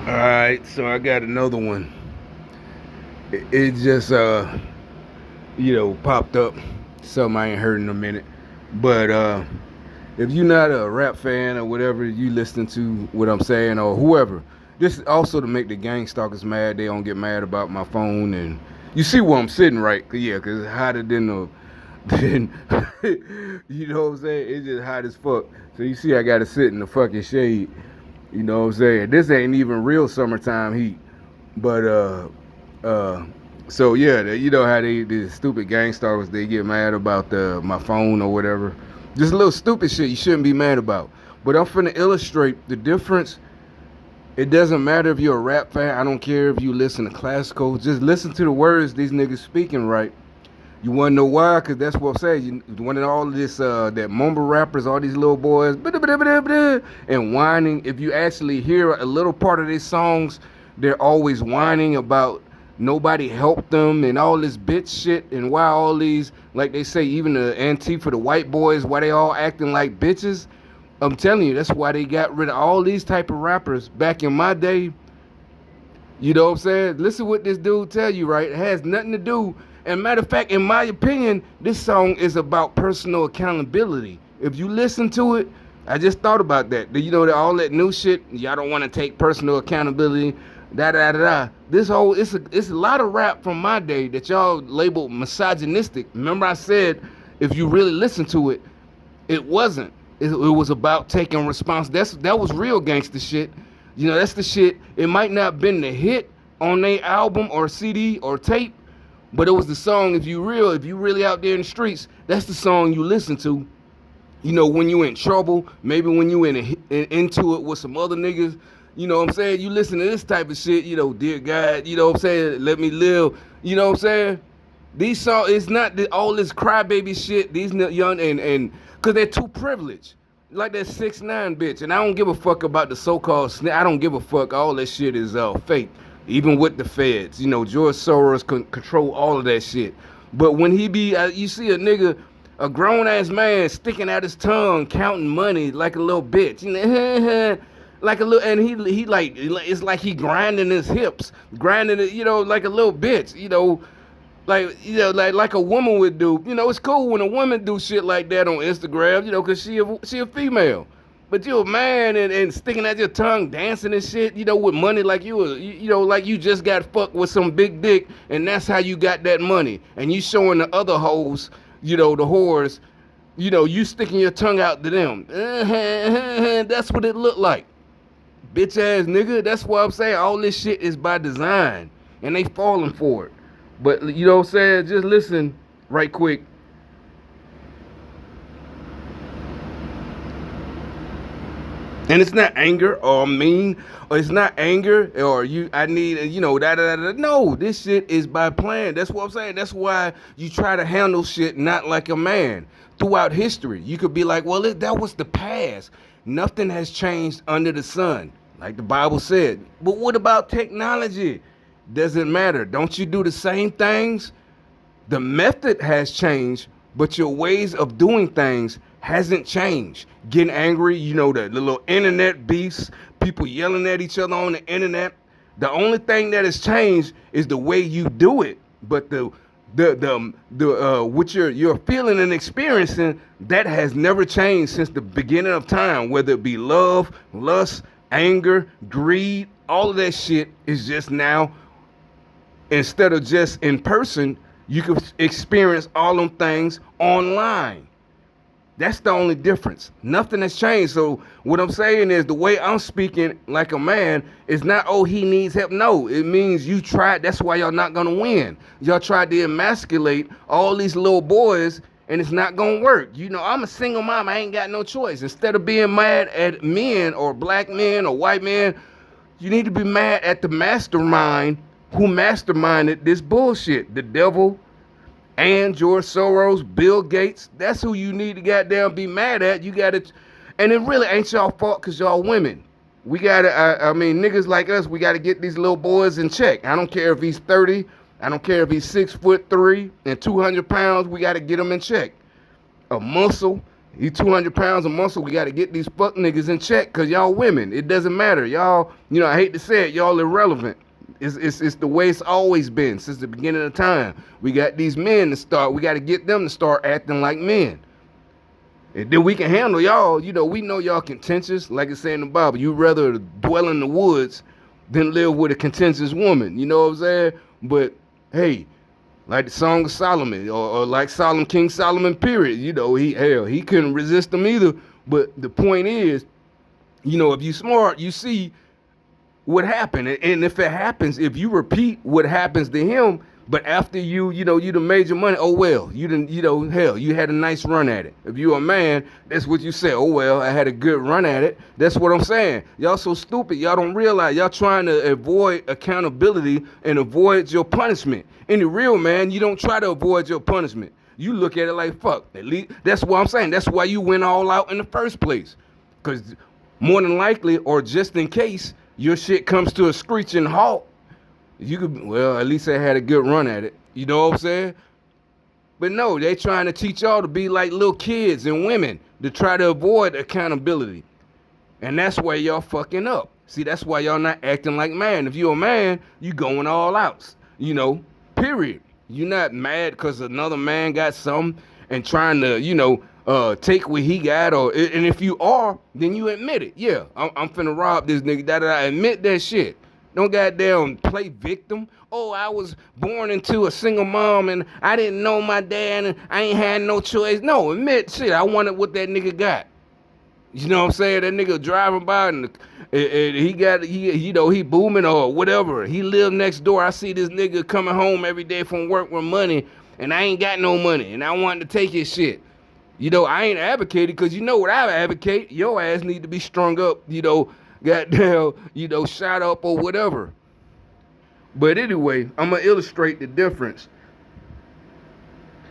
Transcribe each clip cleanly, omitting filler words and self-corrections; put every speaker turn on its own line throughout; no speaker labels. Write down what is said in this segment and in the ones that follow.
All right, so I got another one. It just popped up. Something I ain't heard in a minute. But if you're not a rap fan or whatever, you listening to what I'm saying or whoever. This also to make the gang stalkers mad. They don't get mad about my phone and you see where I'm sitting, right? Cause it's hotter than the than you know what I'm saying. It's just hot as fuck. So you see, I gotta sit in the fucking shade. You know what I'm saying? This ain't even real summertime heat. But uh so yeah, you know how the stupid gang stars they get mad about the my phone or whatever. Just a little stupid shit you shouldn't be mad about. But I'm finna illustrate the difference. It doesn't matter if you're a rap fan. I don't care if you listen to classical. Just listen to the words these niggas speaking right. You wanna know why? Cause that's what I'm saying. You want all of this that mumble rappers, all these little boys, and whining. If you actually hear a little part of these songs, they're always whining about nobody helped them and all this bitch shit and why all these like they say even the Antifa, the white boys, why they all acting like bitches. I'm telling you, that's why they got rid of all these type of rappers back in my day. You know what I'm saying? Listen what this dude tell you, right? It has nothing to do. And matter of fact, in my opinion, this song is about personal accountability. If you listen to it, I just thought about that. You know, all that new shit, y'all don't want to take personal accountability, da da da da. This whole, it's a lot of rap from my day that y'all labeled misogynistic. Remember I said, if you really listen to it, it wasn't. It was about taking response. That was real gangster shit. You know, that's the shit. It might not been the hit on their album or CD or tape, but it was the song. If you really out there in the streets, that's the song you listen to. You know, when you in trouble, maybe when you into it with some other niggas. You know what I'm saying? You listen to this type of shit. You know, dear God. You know what I'm saying? Let me live. You know what I'm saying? These songs, it's not all this crybaby shit. These young and because they're too privileged, like that 6ix9ine bitch. And I don't give a fuck about the so-called I don't give a fuck. All that shit is fake. Even with the feds, you know, George Soros control all of that shit. But when he be, you see a nigga, a grown ass man sticking out his tongue, counting money like a little bitch, you know, like a little, and he like it's like he grinding his hips, grinding it, you know, like a little bitch, you know. Like a woman would do. You know, it's cool when a woman do shit like that on Instagram, you know, cause she a female. But you a man and sticking out your tongue, dancing and shit, you know, with money like you know, like you just got fucked with some big dick, and that's how you got that money. And you showing the other hoes, you know, the whores, you know, you sticking your tongue out to them. That's what it looked like. Bitch ass nigga. That's why I'm saying all this shit is by design, and they falling for it. But you know what I'm saying? Just listen right quick. And it's not anger or mean, or it's not anger or I need, you know, da da da. No, this shit is by plan. That's what I'm saying. That's why you try to handle shit not like a man. Throughout history, you could be like, well, that was the past. Nothing has changed under the sun, like the Bible said. But what about technology? Doesn't matter. Don't you do the same things? The method has changed, but your ways of doing things hasn't changed. Getting angry, you know, the little internet beefs, people yelling at each other on the internet. The only thing that has changed is the way you do it. But what you're feeling and experiencing, that has never changed since the beginning of time. Whether it be love, lust, anger, greed, all of that shit is just now. Instead of just in person, you can experience all them things online. That's the only difference. Nothing has changed. So what I'm saying is the way I'm speaking like a man is not, oh, he needs help. No, it means you tried. That's why y'all not going to win. Y'all tried to emasculate all these little boys, and it's not going to work. You know, I'm a single mom. I ain't got no choice. Instead of being mad at men or black men or white men, you need to be mad at the mastermind who masterminded this bullshit. The devil and George Soros, Bill Gates. That's who you need to goddamn be mad at. You got to, and it really ain't y'all fault because y'all women. We got to, I mean, niggas like us, we got to get these little boys in check. I don't care if he's 30. I don't care if he's 6'3" and 200 pounds. We got to get him in check. A muscle, These 200 pounds of muscle, we got to get these fuck niggas in check because y'all women. It doesn't matter. Y'all, I hate to say it, y'all irrelevant. It's the way it's always been since the beginning of time. We got these men to start. We got to get them to start acting like men. And then we can handle y'all. We know y'all contentious. Like it's saying in the Bible, you rather dwell in the woods than live with a contentious woman. You know what I'm saying? But hey, like the Song of Solomon, or like King Solomon, period. He couldn't resist them either. But the point is, if you smart, you see what happened. And if it happens, if you repeat what happens to him, but after you done made your money, oh well, you didn't, hell, you had a nice run at it. If you're a man, that's what you say. Oh well, I had a good run at it. That's what I'm saying. Y'all so stupid. Y'all don't realize y'all trying to avoid accountability and avoid your punishment. Any real man, you don't try to avoid your punishment. You look at it like, fuck, at least that's what I'm saying. That's why you went all out in the first place. Because more than likely, or just in case, your shit comes to a screeching halt, you could, well, at least I had a good run at it. You know what I'm saying? But no, they trying to teach y'all to be like little kids and women to try to avoid accountability. And that's why y'all fucking up. See, that's why y'all not acting like man. If you're a man, you going all out. Period. You're not mad because another man got something and trying to, take what he got. And if you are, then you admit it. Yeah, I'm finna rob this nigga. I admit that shit. Don't goddamn play victim. Oh, I was born into a single mom and I didn't know my dad and I ain't had no choice. No, admit shit. I wanted what that nigga got. You know what I'm saying? That nigga driving by and he booming or whatever. He live next door. I see this nigga coming home every day from work with money and I ain't got no money and I wanted to take his shit. I ain't advocating because you know what I advocate. Your ass need to be strung up, goddamn, shot up or whatever. But anyway, I'm gonna illustrate the difference.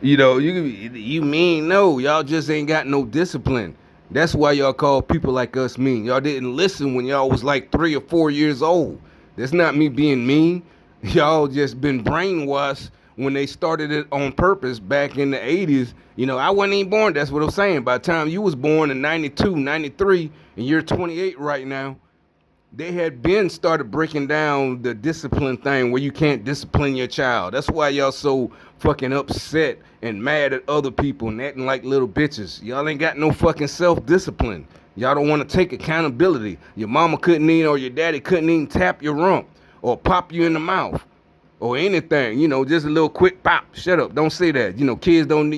You mean no, y'all just ain't got no discipline. That's why y'all call people like us mean. Y'all didn't listen when y'all was like 3 or 4 years old. That's not me being mean. Y'all just been brainwashed when they started it on purpose back in the 80s. I wasn't even born. That's what I'm saying. By the time you was born in 92, 93, and you're 28 right now, they had been started breaking down the discipline thing where you can't discipline your child. That's why y'all so fucking upset and mad at other people and acting like little bitches. Y'all ain't got no fucking self-discipline. Y'all don't want to take accountability. Your mama couldn't even, or your daddy couldn't even tap your rump or pop you in the mouth or anything. Just a little quick pop. Shut up. Don't say that. Kids don't,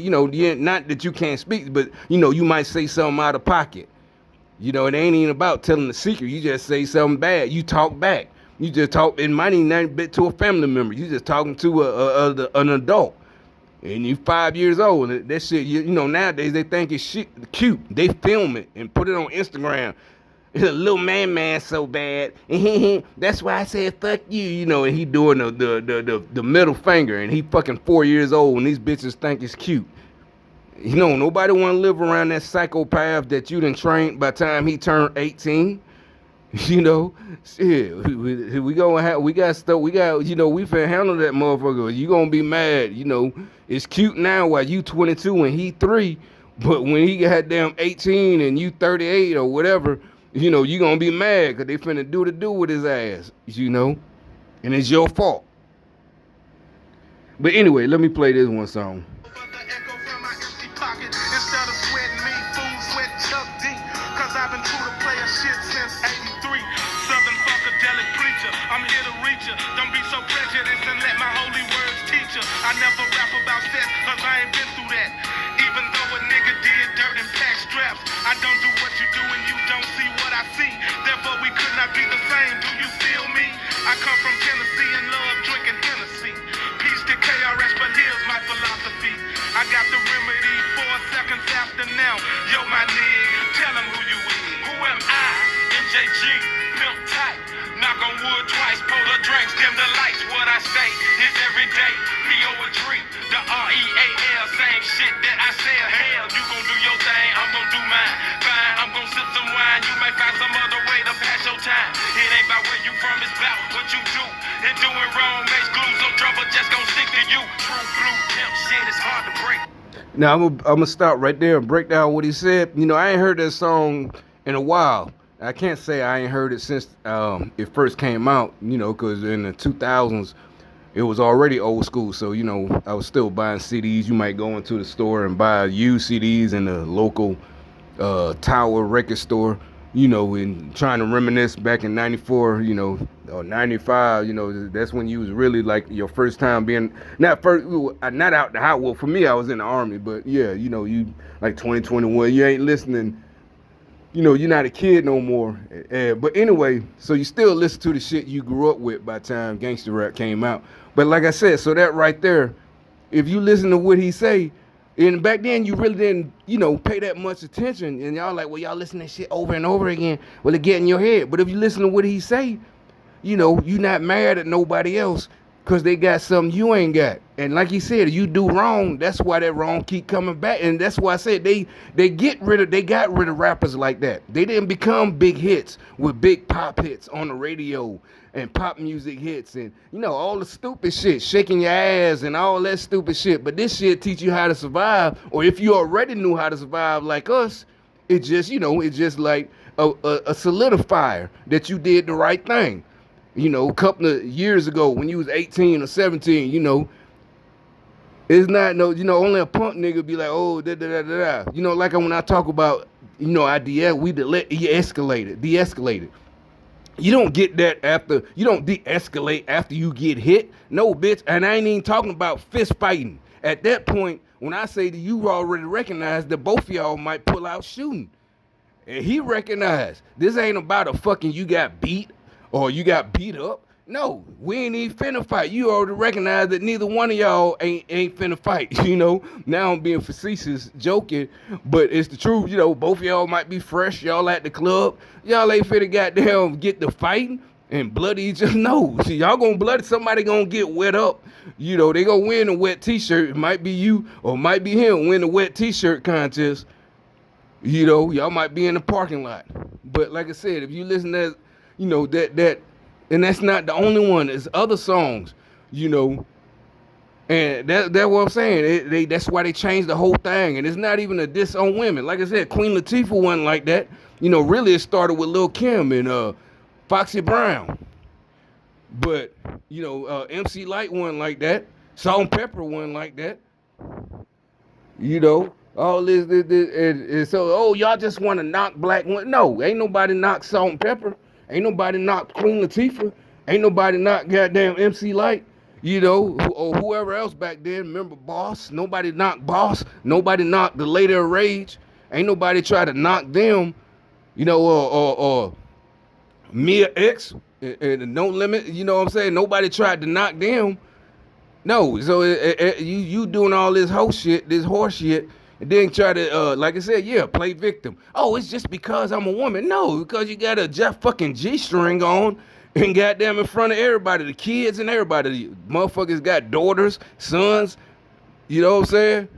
not that you can't speak, but, you might say something out of pocket. It ain't even about telling the secret. You just say something bad. You talk back. You just talk. It might ain't nothing bit to a family member. You just talking to an adult. And you 5 years old. And that shit, nowadays they think it's shit cute. They film it and put it on Instagram. It's a little man so bad. That's why I said fuck you, and he doing the middle finger. And he fucking 4 years old and these bitches think it's cute. Nobody want to live around that psychopath that you done trained by the time he turned 18. Shit, we gonna have, we got stuff, we finna handle that motherfucker. You gonna be mad, it's cute now while you 22 and he 3, but when he goddamn 18 and you 38 or whatever, you gonna be mad because they finna do with his ass, and it's your fault. But anyway, let me play this one song.
I never rap about sex, cause I ain't been through that. Even though a nigga did dirt and pack straps, I don't do what you do and you don't see what I see. Therefore we could not be the same, do you feel me? I come from Tennessee and love drinking Hennessy. Peace to KRS, but here's my philosophy. I got the remedy 4 seconds after now. Yo, my nigga, tell them who you is. Who am I? MJG, pimp tight. Knock on wood twice, pour the drinks, dim the lights. What I say is every day. Poetry, the REAL, same shit that I said. Hell, you gon' do your thing, I'm gon' do mine. Fine, I'm gon' sip some wine. You may find some other way to pass your time. It ain't about where you from, it's about what you do. And doing wrong makes glue, so trouble just gon' stick to you. True blue pimp shit is hard to break.
Now I'm gonna stop right there and break down what he said. You know, I ain't heard that song in a while. I can't say I ain't heard it since it first came out. You know, because in the 2000s it was already old school. So you know, I was still buying CDs. You might go into the store and buy used CDs in the local Tower record store, you know, and trying to reminisce back in '94, you know, or '95, you know, that's when you was really like your first time being not out the house. Well, for me, I was in the army, but yeah, you know, you like 2021, you ain't listening. You know, you're not a kid no more. But anyway, so you still listen to the shit you grew up with by the time gangster rap came out. But like I said, so that right there, if you listen to what he say, and back then you really didn't, you know, pay that much attention, and y'all like, well, y'all listen to that shit over and over again. Well, it get in your head. But if you listen to what he say, you know, you not mad at nobody else because they got something you ain't got. And like you said, you do wrong. That's why that wrong keep coming back. And that's why I said they got rid of rappers like that. They didn't become big hits with big pop hits on the radio and pop music hits and you know all the stupid shit, shaking your ass and all that stupid shit. But this shit teach you how to survive. Or if you already knew how to survive like us, it just, you know, it's just like a solidifier that you did the right thing. You know, a couple of years ago when you was 18 or 17, you know, it's not no, you know, only a punk nigga be like, oh, da da da da da. You know, like when I talk about, you know, we de-escalated. You don't get that after, you don't de-escalate after you get hit. No, bitch. And I ain't even talking about fist fighting. At that point, when I say that you already recognize that both of y'all might pull out shooting. And he recognized this ain't about a fucking you got beat or you got beat up. No, we ain't even finna fight. You already recognize that neither one of y'all ain't finna fight. You know, now I'm being facetious, joking, but it's the truth. You know, both of y'all might be fresh. Y'all at the club. Y'all ain't finna goddamn get the fighting and bloody each other. No, see, y'all gonna bloody. Somebody gonna get wet up. You know, they gonna win a wet t-shirt. It might be you or might be him win the wet t-shirt contest. You know, y'all might be in the parking lot. But like I said, if you listen to, you know, and that's not the only one. There's other songs, you know, and that's what I'm saying. That's why they changed the whole thing. And it's not even a diss on women. Like I said, Queen Latifah wasn't like that. You know, really it started with Lil' Kim and Foxy Brown. But, you know, MC Light wasn't like that. Salt and Pepper wasn't like that. You know, all this and so, oh, y'all just want to knock black women. No, ain't nobody knock Salt and Pepper. Ain't nobody knock Queen Latifah. Ain't nobody knock goddamn MC Light. You know, or whoever else back then. Remember Boss? Nobody knocked Boss. Nobody knocked the Lady of Rage. Ain't nobody try to knock them. You know, or Mia X and No Limit. You know what I'm saying? Nobody tried to knock them. No, so you doing all this horse shit, and then try to, like I said, yeah, play victim. Oh, it's just because I'm a woman. No, because you got a Jeff fucking G-string on and goddamn in front of everybody, the kids and everybody. The motherfuckers got daughters, sons, you know what I'm saying?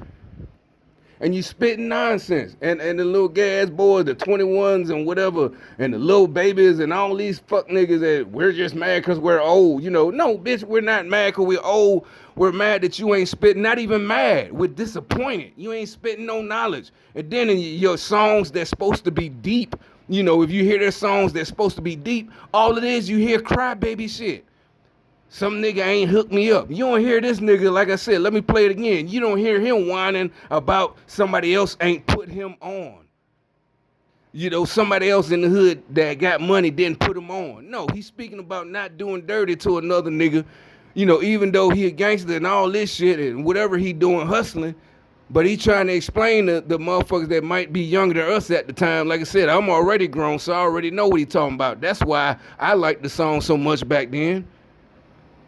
And you spitting nonsense. And the little gay ass boys, the 21s and whatever, and the little babies and all these fuck niggas that we're just mad because we're old. You know, no, bitch, we're not mad because we're old. We're mad that you ain't spitting, not even mad. We're disappointed. You ain't spitting no knowledge. And then in your songs that's supposed to be deep, you know, if you hear their songs that's supposed to be deep, all it is, you hear crybaby shit. Some nigga ain't hooked me up. You don't hear this nigga, like I said, let me play it again. You don't hear him whining about somebody else ain't put him on. You know, somebody else in the hood that got money didn't put him on. No, he's speaking about not doing dirty to another nigga. You know, even though he a gangster and all this shit and whatever he doing hustling, but he trying to explain to the motherfuckers that might be younger than us at the time. Like I said, I'm already grown, so I already know what he talking about. That's why I liked the song so much back then.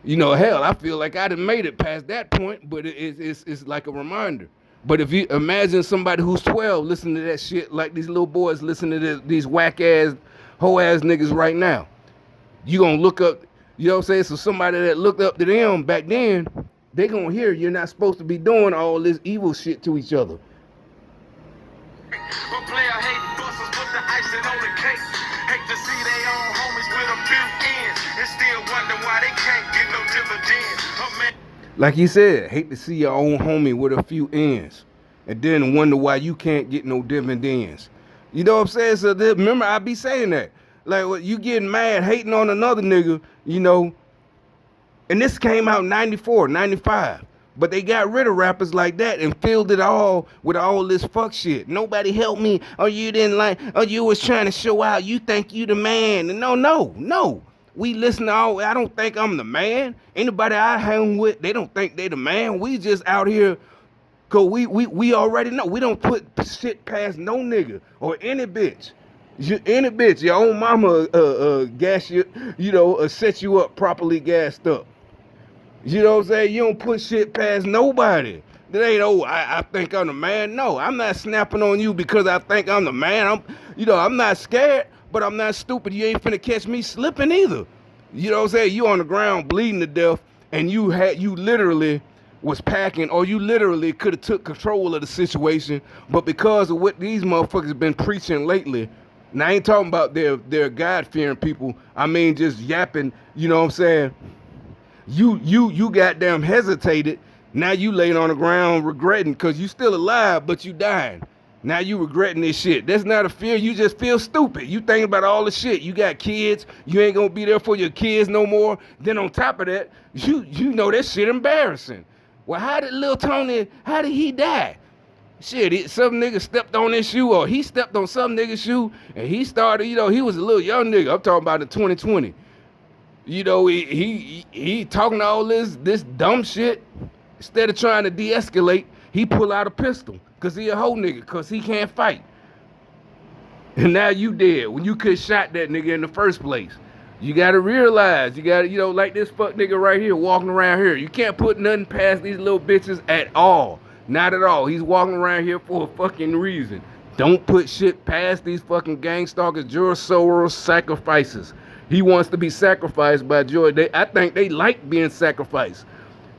You know, hell, I feel like I done made it past that point, but it's like a reminder. But if you imagine somebody who's 12 listening to that shit like these little boys listen to these whack-ass, hoe-ass niggas right now, you gonna look up, you know what I'm saying? So somebody that looked up to them back then, they gonna hear you're not supposed to be doing all this evil shit to each other.
But player hate busters put the icing on the cake. Hate to see they own homies with a few ends and still wonder why they can't get no dividends.
Like he said, hate to see your own homie with a few ends. and then wonder why you can't get no dividends. You know what I'm saying? So remember, I be saying that. Like, you getting mad, hating on another nigga, you know, and this came out 94, 95. But they got rid of rappers like that and filled it all with all this fuck shit. Nobody helped me, or you didn't like, or you was trying to show out, you think you the man. And no. We listen to all, I don't think I'm the man. Anybody I hang with, they don't think they the man. We just out here, cause we already know. We don't put shit past no nigga or any bitch. Any bitch, your own mama gas you, set you up properly gassed up. You know what I'm saying? You don't put shit past nobody. That ain't, I think I'm the man. No, I'm not snapping on you because I think I'm the man. I'm not scared, but I'm not stupid. You ain't finna catch me slipping either. You know what I'm saying? You on the ground bleeding to death, and you literally was packing, or you literally could have took control of the situation, but because of what these motherfuckers been preaching lately, and I ain't talking about their God-fearing people, I mean just yapping, you know what I'm saying? You goddamn hesitated. Now you laying on the ground regretting because you still alive, but you dying. Now you regretting this shit. That's not a fear. You just feel stupid. You thinking about all the shit. You got kids. You ain't gonna be there for your kids no more. Then on top of that, you know that shit embarrassing. Well, how did Lil Tony, how did he die? Shit, some nigga stepped on his shoe, or he stepped on some nigga's shoe, and he started, he was a little young nigga. I'm talking about in 2020. He talking all this dumb shit. Instead of trying to de-escalate, he pull out a pistol because he a hoe nigga, because he can't fight. And now you dead when you could shot that nigga in the first place. You gotta realize, you gotta, like this fuck nigga right here walking around here. You can't put nothing past these little bitches at all. Not at all. He's walking around here for a fucking reason. Don't put shit past these fucking gang stalkers, George Soros sacrifices. He wants to be sacrificed by George. I think they like being sacrificed.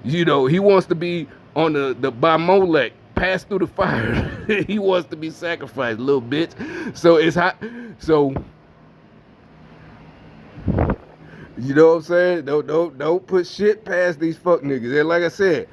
He wants to be on the by Molech, pass through the fire. He wants to be sacrificed, little bitch. So it's hot. So you know what I'm saying? Don't put shit past these fuck niggas. And like I said,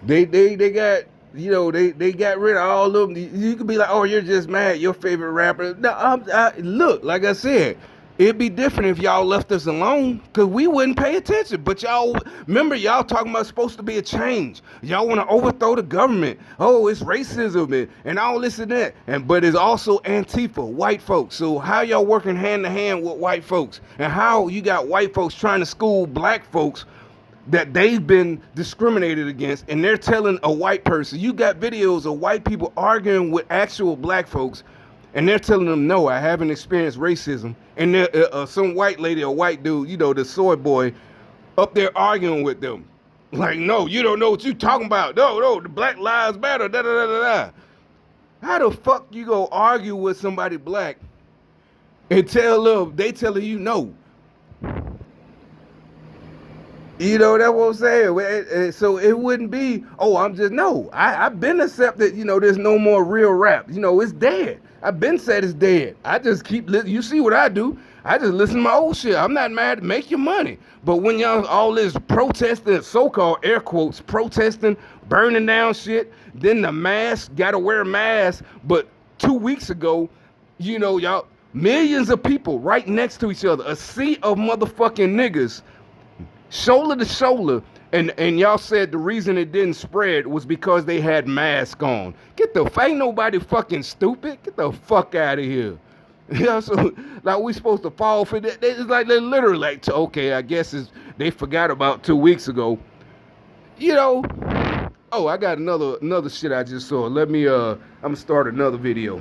they got, they got rid of all of them. You could be like, oh, you're just mad. Your favorite rapper. No, look, like I said, it'd be different if y'all left us alone, because we wouldn't pay attention. But y'all, remember, y'all talking about supposed to be a change. Y'all want to overthrow the government. Oh, it's racism and all this and that. But it's also Antifa, white folks. So how y'all working hand to hand with white folks? And how you got white folks trying to school black folks that they've been discriminated against, and they're telling a white person. You got videos of white people arguing with actual black folks, and they're telling them, no, I haven't experienced racism. And some white lady or white dude, the soy boy, up there arguing with them. Like, no, you don't know what you talking about. No, the Black Lives Matter, da-da-da-da-da. How the fuck you go argue with somebody black and they telling you no? That's what I'm saying. So it wouldn't be, I've been accepted, there's no more real rap. It's dead. I've been said it's dead. I just keep listening. You see what I do? I just listen to my old shit. I'm not mad to make your money. But when y'all all this protesting, so-called air quotes, protesting, burning down shit, then the mask, gotta wear a mask. But 2 weeks ago, y'all, millions of people right next to each other, a sea of motherfucking niggas, shoulder to shoulder, and y'all said the reason it didn't spread was because they had masks on. Ain't nobody fucking stupid. Get the fuck out of here. So like we supposed to fall for that? It's like they're literally like, okay, I guess they forgot about 2 weeks ago. Oh, I got another shit I just saw. I'm gonna start another video.